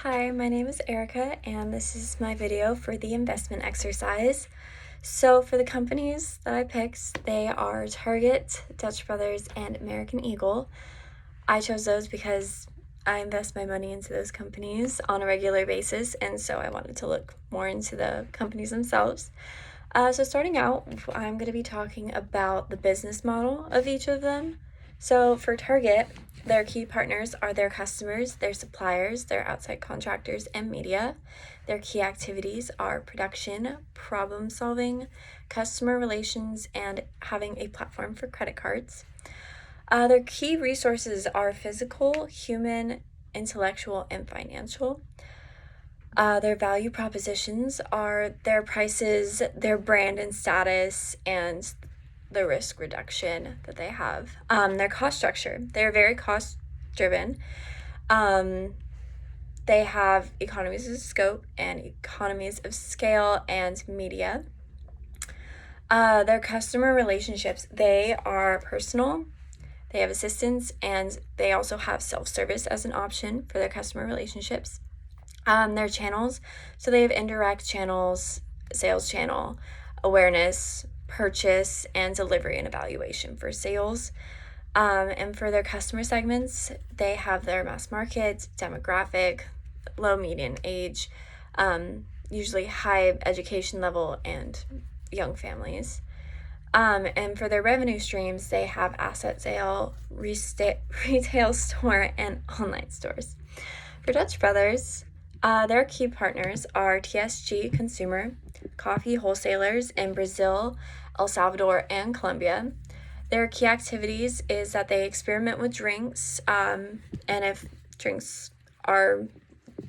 Hi, my name is Erica, and this is my video for the investment exercise. So for the companies that I picked, they are Target, Dutch Brothers, and American Eagle. I chose those because I invest my money into those companies on a regular basis, and so I wanted to look more into the companies themselves. So starting out, I'm going to be talking about the business model of each of them. So for Target, their key partners are their customers, their suppliers, their outside contractors, and media. Their key activities are production, problem solving, customer relations, and having a platform for credit cards. Their key resources are physical, human, intellectual, and financial. Their value propositions are their prices, their brand and status, and the risk reduction that they have. Their cost structure, they're very cost driven. They have economies of scope and economies of scale and media. Their customer relationships, they are personal, they have assistance, and they also have self-service as an option for their customer relationships. Their channels, so they have indirect channels, sales channel, awareness, purchase, and delivery and evaluation for sales. And for their customer segments, they have their mass market, demographic, low median age, usually high education level, and young families. And for their revenue streams, they have asset sale, retail store, and online stores. For Dutch Brothers, their key partners are TSG Consumer, coffee wholesalers in Brazil, El Salvador, and Colombia. Their key activities is that they experiment with drinks, and if drinks are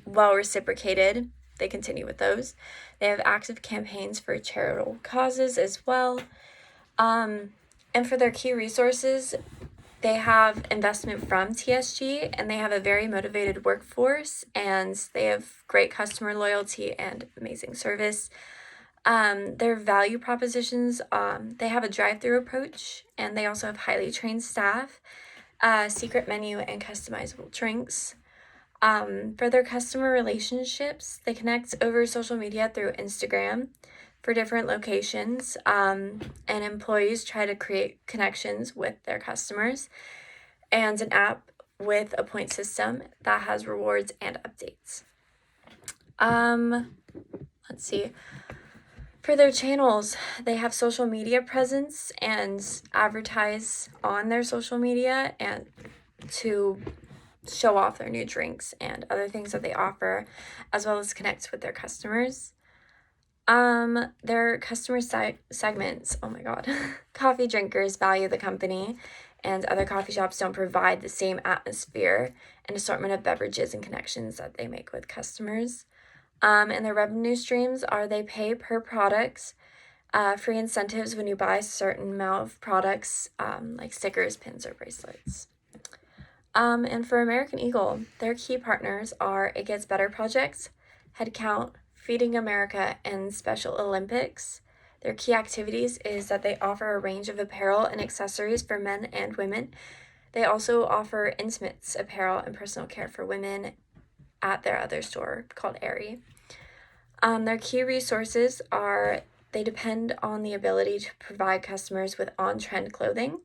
well reciprocated, they continue with those. They have active campaigns for charitable causes as well. And for their key resources, they have investment from TSG, and they have a very motivated workforce, and they have great customer loyalty and amazing service. Their value propositions, they have a drive-through approach, and they also have highly trained staff, secret menu, and customizable drinks. For their customer relationships, they connect over social media through Instagram for different locations, and employees try to create connections with their customers, and an app with a point system that has rewards and updates. Let's see. For their channels, they have social media presence and advertise on their social media and to show off their new drinks and other things that they offer, as well as connect with their customers. Their customer segments, oh my god, coffee drinkers value the company, and other coffee shops don't provide the same atmosphere and assortment of beverages and connections that they make with customers. And their revenue streams are they pay per products, free incentives when you buy a certain amount of products, like stickers, pins, or bracelets. And for American Eagle, their key partners are It Gets Better Project, Headcount, Feeding America, and Special Olympics. Their key activities is that they offer a range of apparel and accessories for men and women. They also offer intimates apparel and personal care for women at their other store called Aerie. Their key resources are they depend on the ability to provide customers with on-trend clothing.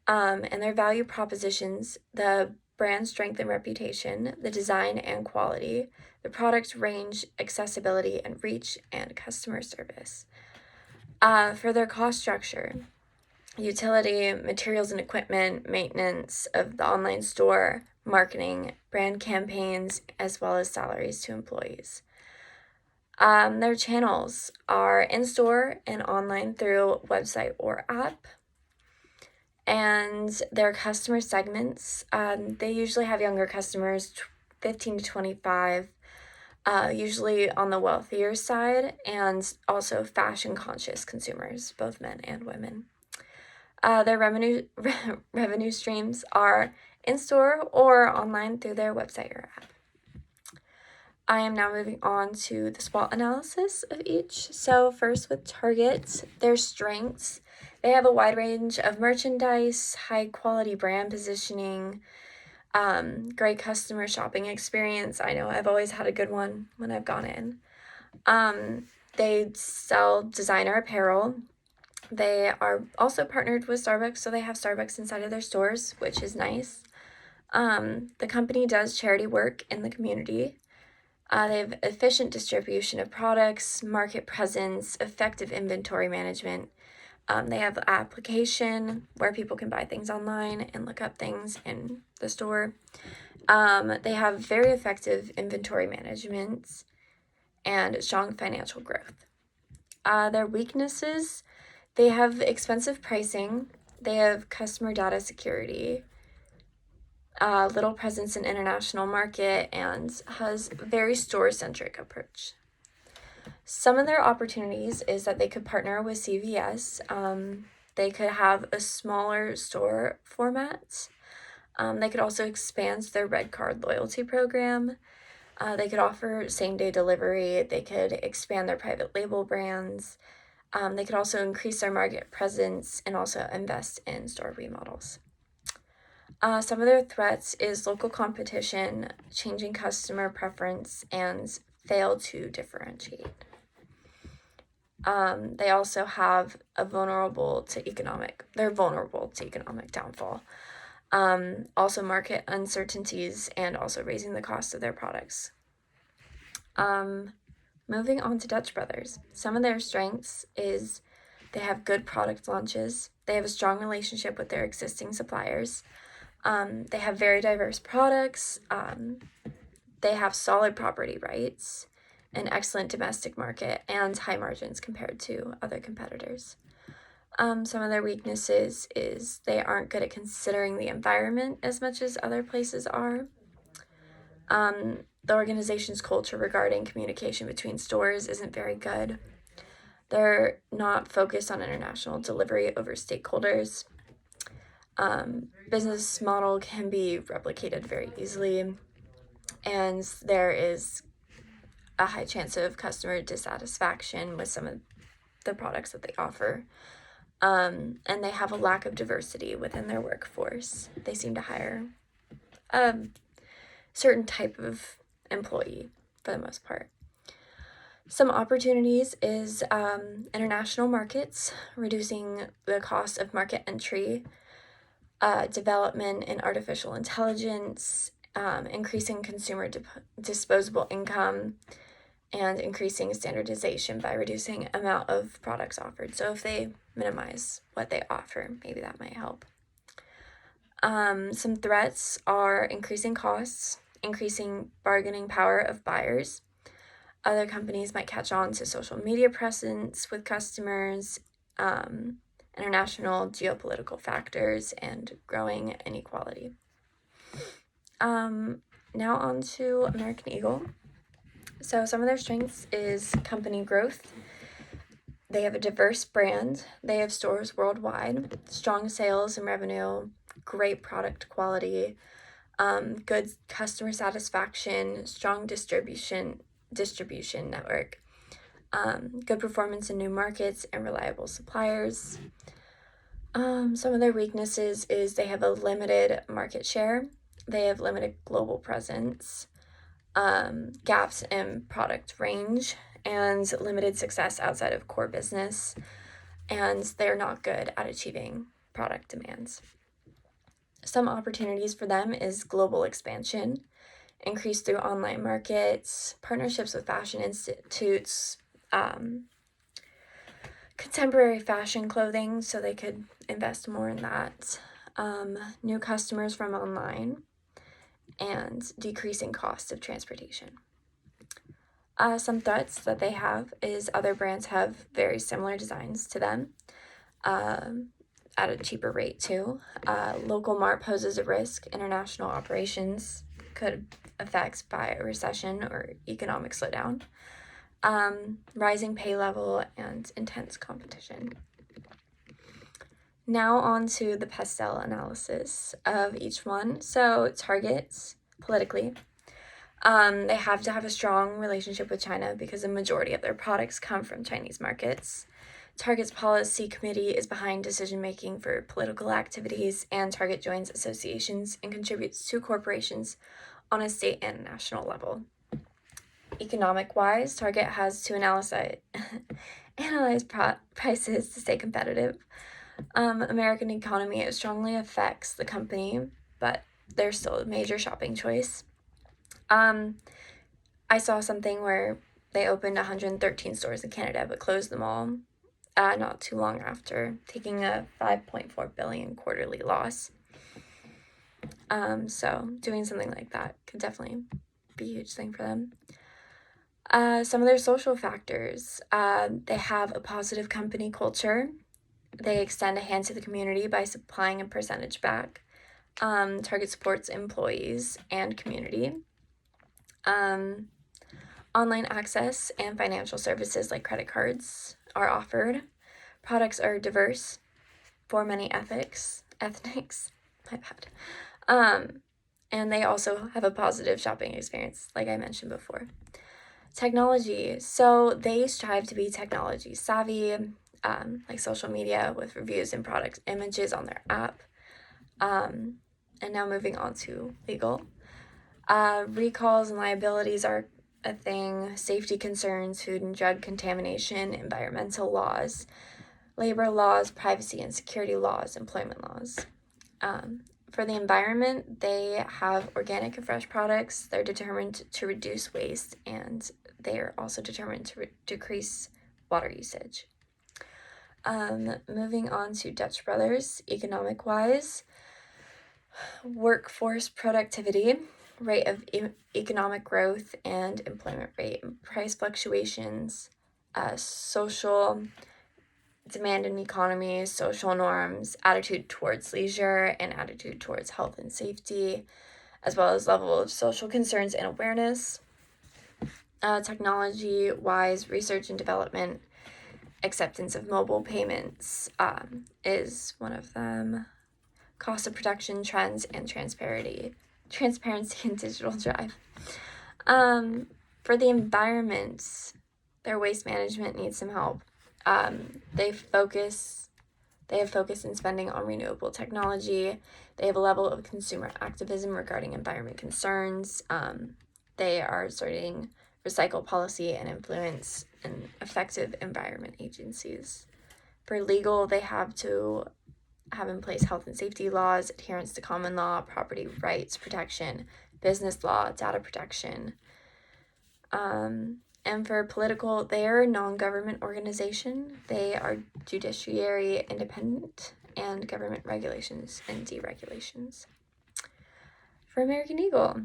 And their value propositions, the brand strength and reputation, the design and quality, the product range, accessibility and reach, and customer service. For their cost structure, utility, materials and equipment, maintenance of the online store, marketing, brand campaigns, as well as salaries to employees. Their channels are in-store and online through website or app. And their customer segments, they usually have younger customers, 15 to 25, usually on the wealthier side, and also fashion-conscious consumers, both men and women. Their revenue streams are in-store or online through their website or app. I am now moving on to the SWOT analysis of each. So first with Target, their strengths. They have a wide range of merchandise, high quality brand positioning, Great customer shopping experience. I know I've always had a good one when I've gone in. They sell designer apparel. They are also partnered with Starbucks, so they have Starbucks inside of their stores, which is nice. The company does charity work in the community. They have efficient distribution of products, market presence, effective inventory management. They have application where people can buy things online and look up things in the store. They have very effective inventory management and strong financial growth. Their weaknesses, they have expensive pricing. They have customer data security, little presence in international market, and has very store-centric approach. Some of their opportunities is that they could partner with CVS. They could have a smaller store format. They could also expand their Red Card loyalty program. They could offer same-day delivery. They could expand their private label brands. They could also increase their market presence and also invest in store remodels. Some of their threats is local competition, changing customer preference, and fail to differentiate. They also have they're vulnerable to economic downfall. Also market uncertainties and also raising the cost of their products. Moving on to Dutch Brothers. Some of their strengths is they have good product launches. They have a strong relationship with their existing suppliers. They have very diverse products. They have solid property rights, an excellent domestic market, and high margins compared to other competitors. Some of their weaknesses is they aren't good at considering the environment as much as other places are. The organization's culture regarding communication between stores isn't very good. They're not focused on international delivery over stakeholders. Business model can be replicated very easily, and there is a high chance of customer dissatisfaction with some of the products that they offer. And they have a lack of diversity within their workforce. They seem to hire a certain type of employee for the most part. Some opportunities is international markets, reducing the cost of market entry, development in artificial intelligence, increasing consumer disposable income, and increasing standardization by reducing amount of products offered. So if they minimize what they offer, maybe that might help. Some threats are increasing costs, increasing bargaining power of buyers. Other companies might catch on to social media presence with customers, international geopolitical factors, and growing inequality. Now on to American Eagle. So some of their strengths is company growth. They have a diverse brand. They have stores worldwide, strong sales and revenue, great product quality, good customer satisfaction, strong distribution network, good performance in new markets, and reliable suppliers. Some of their weaknesses is they have a limited market share. They have limited global presence, gaps in product range, and limited success outside of core business, and they're not good at achieving product demands. Some opportunities for them is global expansion, increase through online markets, partnerships with fashion institutes, contemporary fashion clothing, so they could invest more in that, new customers from online, and decreasing cost of transportation. Some threats that they have is other brands have very similar designs to them at a cheaper rate too. Local mart poses a risk. International operations could affect by a recession or economic slowdown. Rising pay level and intense competition. Now on to the pastel analysis of each one. So targets politically. They have to have a strong relationship with China because the majority of their products come from Chinese markets. Target's policy committee is behind decision-making for political activities, and Target joins associations and contributes to corporations on a state and national level. Economic-wise, Target has to analyze prices to stay competitive. American economy, it strongly affects the company, but they're still a major shopping choice. I saw something where they opened 113 stores in Canada but closed them all not too long after, taking a $5.4 billion quarterly loss. So doing something like that could definitely be a huge thing for them. Some of their social factors. They have a positive company culture. They extend a hand to the community by supplying a percentage back. Target supports employees and community. Online access and financial services like credit cards are offered. Products are diverse for many ethnics, my bad. And they also have a positive shopping experience, like I mentioned before. Technology. So they strive to be technology savvy, like social media with reviews and product images on their app. And now moving on to legal. Recalls and liabilities are a thing. Safety concerns, food and drug contamination, environmental laws, labor laws, privacy and security laws, employment laws. For the environment, they have organic and fresh products. They're determined to reduce waste, and they are also determined to decrease water usage. Moving on to Dutch Brothers, economic-wise, workforce productivity, rate of economic growth and employment rate, price fluctuations, social demand in economy, social norms, attitude towards leisure, and attitude towards health and safety, as well as level of social concerns and awareness. Technology-wise, research and development, acceptance of mobile payments is one of them. Cost of production, trends, and transparency and digital drive. For the environment, their waste management needs some help. They have focus in spending on renewable technology. They have a level of consumer activism regarding environment concerns. They are starting recycle policy and influence and effective environment agencies. For legal, they have to have in place health and safety laws, adherence to common law, property rights protection, business law, data protection. And for political, they are a non-government organization. They are judiciary independent and government regulations and deregulations. For American Eagle,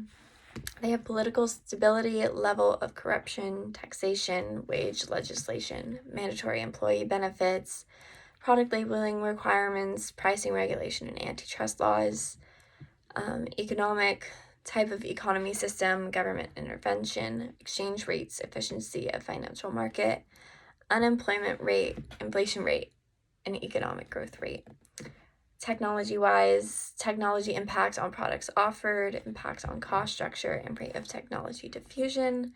they have political stability, level of corruption, taxation, wage legislation, mandatory employee benefits, product labeling requirements, pricing regulation, and antitrust laws, economic type of economy system, government intervention, exchange rates, efficiency of financial market, unemployment rate, inflation rate, and economic growth rate. Technology-wise, technology impact on products offered, impact on cost structure, and rate of technology diffusion.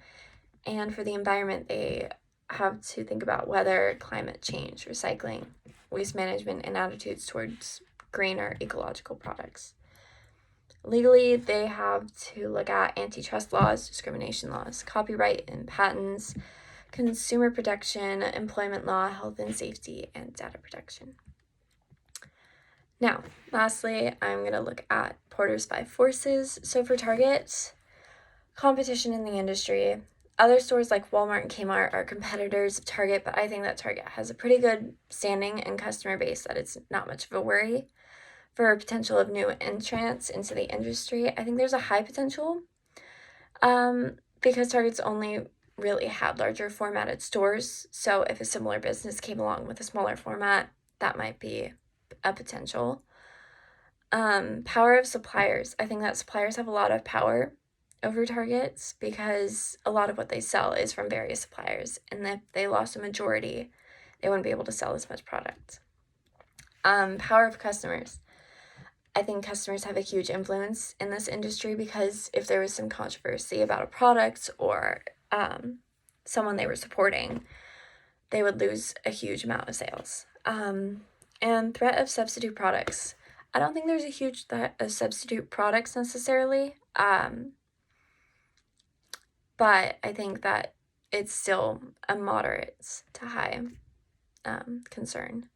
And for the environment, they have to think about weather, climate change, recycling, waste management, and attitudes towards greener ecological products. Legally, they have to look at antitrust laws, discrimination laws, copyright and patents, consumer protection, employment law, health and safety, and data protection. Now, lastly, I'm going to look at Porter's 5 forces. So for Target, competition in the industry. Other stores like Walmart and Kmart are competitors of Target, but I think that Target has a pretty good standing and customer base that it's not much of a worry. For potential of new entrants into the industry, I think there's a high potential because Target's only really had larger formatted stores. So if a similar business came along with a smaller format, that might be a potential. Power of suppliers. I think that suppliers have a lot of power over Targets because a lot of what they sell is from various suppliers, and if they lost a majority, they wouldn't be able to sell as much product. Power of customers. I think customers have a huge influence in this industry because if there was some controversy about a product or someone they were supporting, they would lose a huge amount of sales. And threat of substitute products. I don't think there's a huge threat of substitute products necessarily, but I think that it's still a moderate to high concern.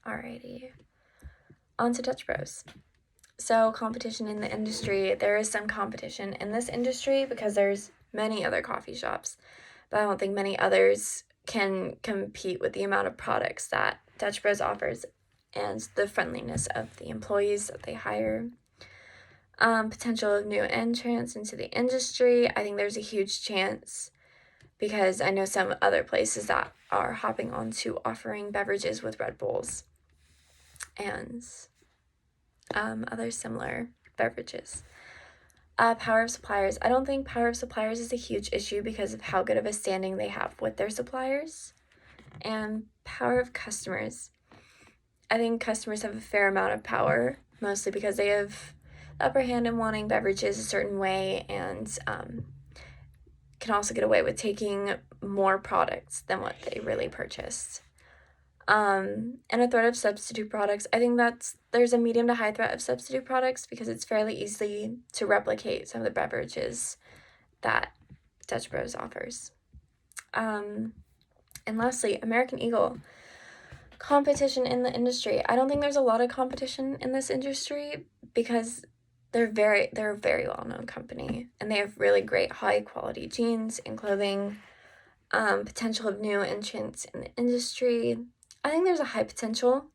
Alrighty, on to Dutch Bros. So competition in the industry. There is some competition in this industry because there's many other coffee shops, but I don't think many others can compete with the amount of products that Dutch Bros offers and the friendliness of the employees that they hire. Potential of new entrants into the industry. I think there's a huge chance because I know some other places that are hopping onto offering beverages with Red Bulls and other similar beverages. Power of suppliers. I don't think power of suppliers is a huge issue because of how good of a standing they have with their suppliers. And power of customers. I think customers have a fair amount of power, mostly because they have the upper hand in wanting beverages a certain way and can also get away with taking more products than what they really purchased. And a threat of substitute products. I think there's a medium to high threat of substitute products because it's fairly easy to replicate some of the beverages that Dutch Bros offers. And lastly, American Eagle. Competition in the industry. I don't think there's a lot of competition in this industry because they're a very well-known company and they have really great high quality jeans and clothing. Potential of new entrants in the industry. I think there's a high potential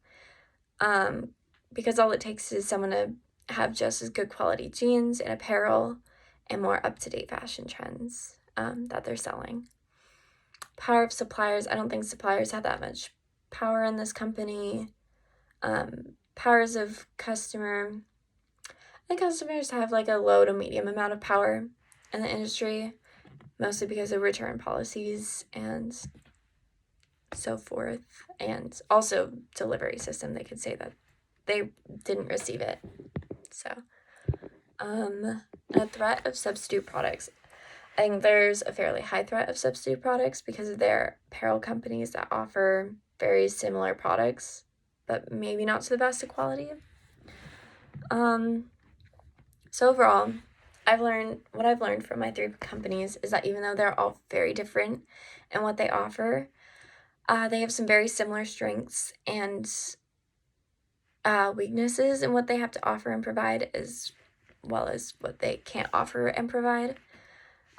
because all it takes is someone to have just as good quality jeans and apparel and more up-to-date fashion trends that they're selling. Power of suppliers. I don't think suppliers have that much power in this company. Powers of customer. I think customers have like a low to medium amount of power in the industry, mostly because of return policies and so forth, and also delivery system. They could say that they didn't receive it. So, a threat of substitute products. I think there's a fairly high threat of substitute products because of their apparel companies that offer very similar products, but maybe not to the best of quality. So overall, what I've learned from my 3 companies is that even though they're all very different in what they offer, they have some very similar strengths and weaknesses in what they have to offer and provide, as well as what they can't offer and provide.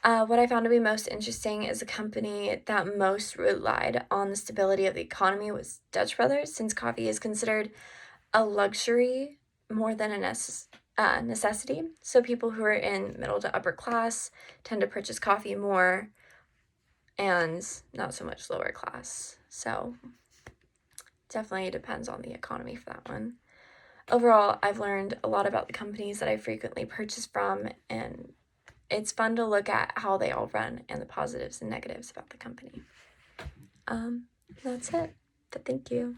What I found to be most interesting is a company that most relied on the stability of the economy was Dutch Brothers, since coffee is considered a luxury more than a necessity. So people who are in middle to upper class tend to purchase coffee more and not so much lower class. So definitely depends on the economy for that one. Overall, I've learned a lot about the companies that I frequently purchase from, and it's fun to look at how they all run and the positives and negatives about the company. That's it, but thank you.